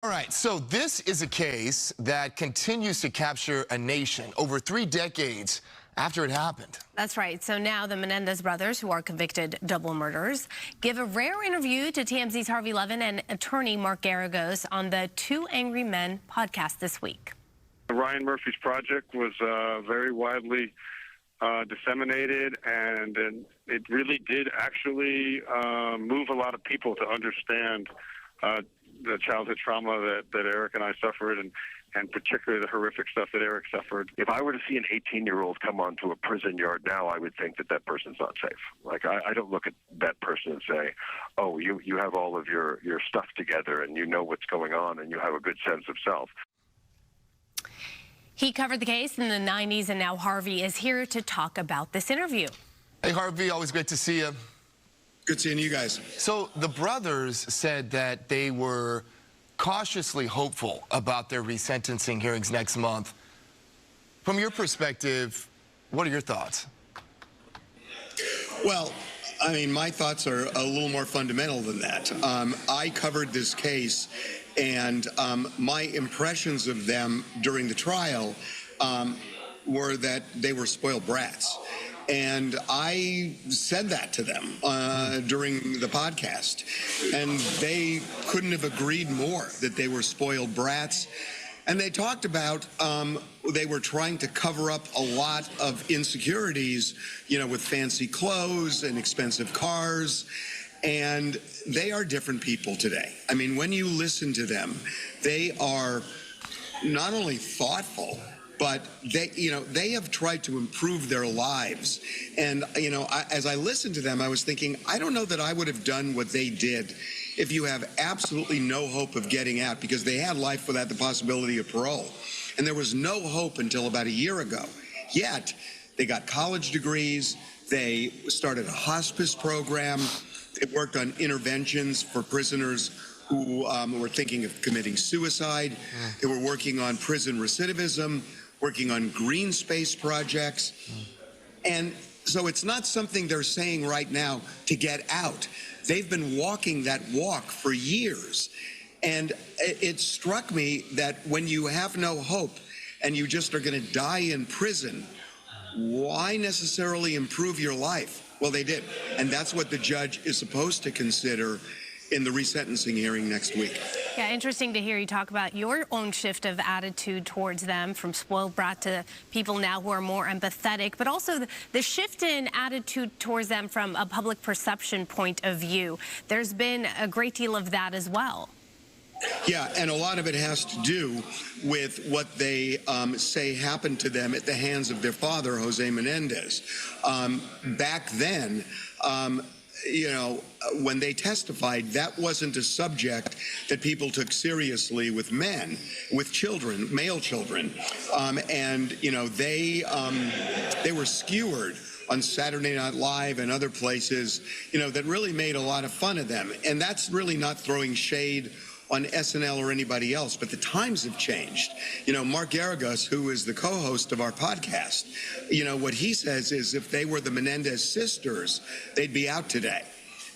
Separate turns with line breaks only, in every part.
All right, so this is a case that continues to capture a nation over 3 decades after it happened.
That's right. So now the Menendez brothers, who are convicted double murderers, give a rare interview to TMZ's Harvey Levin and attorney Mark Geragos on the Two Angry Men podcast this week.
Ryan Murphy's project was very widely disseminated, and it really did actually move a lot of people to understand the childhood trauma that Erik and I suffered, and particularly the horrific stuff that Erik suffered.
If I were to see an 18-year-old come onto a prison yard now, I would think that person's not safe. Like, I don't look at that person and say, oh, you have all of your stuff together and you know what's going on and you have a good sense of self.
He covered the case in the 90s, and now Harvey is here to talk about this interview.
Hey, Harvey, always great to see you.
Good seeing you guys.
So the brothers said that they were cautiously hopeful about their resentencing hearings next month. From your perspective, what are your thoughts?
Well, I mean, my thoughts are a little more fundamental than that. I covered this case, and my impressions of them during the trial were that they were spoiled brats. And I said that to them during the podcast, and they couldn't have agreed more that they were spoiled brats. And they talked about they were trying to cover up a lot of insecurities, you know, with fancy clothes and expensive cars. And they are different people today. I mean, when you listen to them, they are not only thoughtful, but they have tried to improve their lives. And, as I listened to them, I was thinking, I don't know that I would have done what they did if you have absolutely no hope of getting out, because they had life without the possibility of parole. And there was no hope until about a year ago. Yet, they got college degrees, they started a hospice program, they worked on interventions for prisoners who were thinking of committing suicide. They were working on prison recidivism, working on green space projects. And so it's not something they're saying right now to get out. They've been walking that walk for years. And it struck me that when you have no hope and you just are going to die in prison, why necessarily improve your life? Well, they did. And that's what the judge is supposed to consider in the resentencing hearing next week.
Yeah, interesting to hear you talk about your own shift of attitude towards them, from spoiled brat to people now who are more empathetic, but also the shift in attitude towards them from a public perception point of view. There's been a great deal of that as well.
Yeah, and a lot of it has to do with what they say happened to them at the hands of their father, Jose Menendez. Back then, when they testified, that wasn't a subject that people took seriously with men, with children, male children. They were skewered on Saturday Night Live and other places, that really made a lot of fun of them. And that's really not throwing shade on SNL or anybody else, but the times have changed. Mark Geragos, who is the co-host of our podcast, what he says is if they were the Menendez sisters, they'd be out today.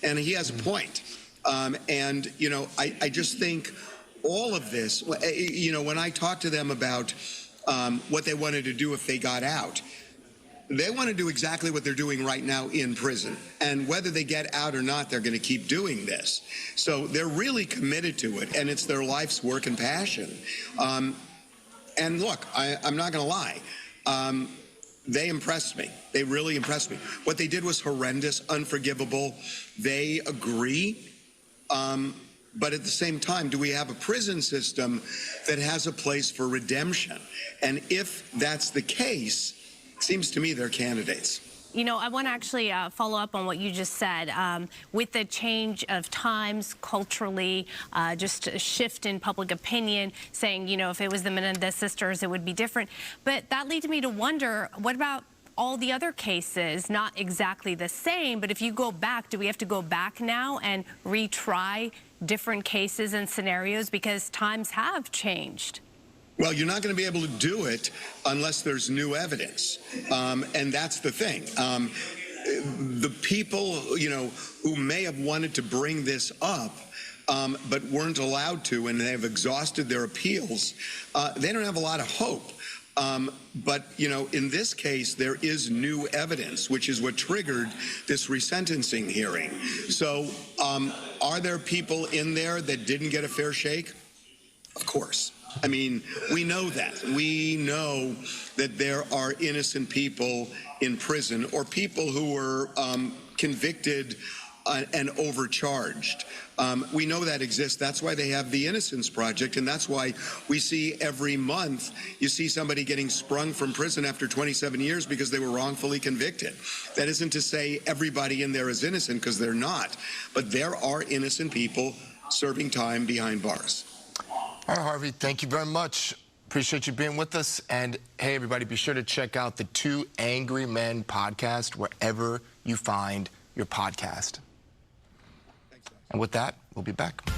And he has a point. I just think all of this, when I talk to them about what they wanted to do if they got out, they want to do exactly what they're doing right now in prison. And whether they get out or not, they're going to keep doing this. So they're really committed to it, and it's their life's work and passion. And look, I'm not going to lie. They impressed me. They really impressed me. What they did was horrendous, unforgivable. They agree. But at the same time, do we have a prison system that has a place for redemption? And if that's the case, it seems to me they're candidates.
I want to actually follow up on what you just said. With the change of times culturally, just a shift in public opinion, saying, if it was the Menendez sisters, it would be different. But that leads me to wonder, what about all the other cases? Not exactly the same, but if you go back, do we have to go back now and retry different cases and scenarios because times have changed?
Well, you're not going to be able to do it unless there's new evidence. And that's the thing. The people, who may have wanted to bring this up but weren't allowed to, and they have exhausted their appeals, they don't have a lot of hope. But, you know, in this case, there is new evidence, which is what triggered this resentencing hearing. So are there people in there that didn't get a fair shake? Of course. I mean, we know that. We know that there are innocent people in prison or people who were convicted and overcharged. We know that exists. That's why they have the Innocence Project, and that's why we see every month you see somebody getting sprung from prison after 27 years because they were wrongfully convicted. That isn't to say everybody in there is innocent, because they're not, but there are innocent people serving time behind bars.
All right, Harvey, thank you very much. Appreciate you being with us. And hey, everybody, be sure to check out the Two Angry Men podcast wherever you find your podcast. And with that, we'll be back.